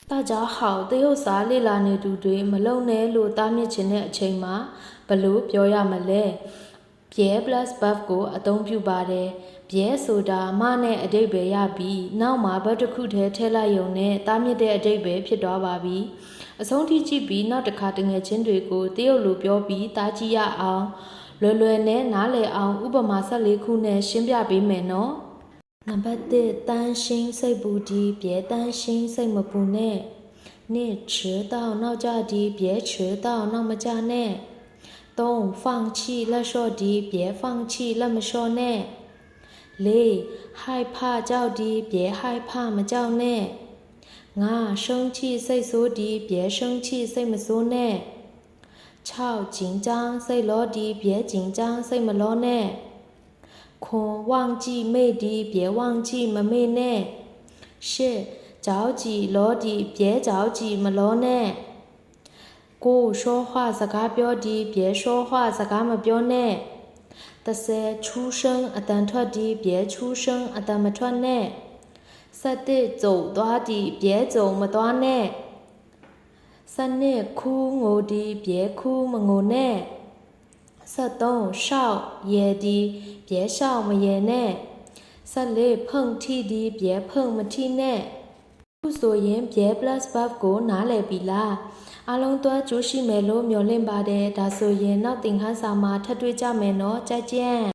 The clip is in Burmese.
大家好，တရုတ်စာလေ့လာနေသူတွေမလုံနဲ့လို့တားမြစ်ခြင်းတဲ့အချိန်မှာဘလို့ပြောရမလဲပြဲ plus buff ကိုအသုံးပြုပါတယ်ပြဲဆိုတာမနဲ့အဓိပ္ပာယ်ရပြီးနောက်မှာဘတ်တစ်ခုတည်းထည့်လိုက်ရုံနဲ့တားမြစ်တဲ့အဓိပ္ပာယ်ဖြစ်သွားပါပြီအဆုံးထိကြည့်ပြီးနောက်တစ်ခါတငယ်ချင်းတွေကိုတရုတ်လိုပြောပြီးတားကြည့်ရအောင်လွယ်နဲ့နားလည်အောင်ဥပမာ14ခုနဲ့ရှင်းပြပေးမယ်နော်နံပါတ်1担心စိတ်ပူဒီပြဲ担心စိတ်မပူနဲ့2迟到闹架ဒီ别迟到闹မကြနဲ့3放弃လက်လျှော့ဒီ别放弃လက်မလျှော့နဲ့4害怕ကြောက်ဒီ别害怕မကြောက်နဲ့5生气စိတ်ဆိုးဒီ别生气စိတ်မဆိုးနဲ့6紧张စိတ်လောဒီ别紧张စိတ်မလောနဲ့9忘记妹ဒီ别忘记မမေ့နဲ့10着急လောဒီ别着急မလောနဲ့9说话စကားပြောဒီ别说话စကားမပြောနဲ့10出声အတန်ထွက်ဒီ别出声အတန်မထွက်နဲ့11走သွားဒီ别走မသွားနဲ့12哭ငိုဒီ别哭မငိုနဲ့13笑ရဲဒီ别笑မရဲနဲ့14碰ထိဒီ别碰မထိနဲ့ခုဆိုရင်ပြဲ plus buff ကိုနားလည်ပြီလားအားလုံးသွားကြိုးရှိမယ်လို့မျှော်လင့်ပါတယ်ဒါဆိုရင်နောက်သင်ခန်းစာမှာထပ်တွေ့ကြမယ်နော်ကြိုက်ကြ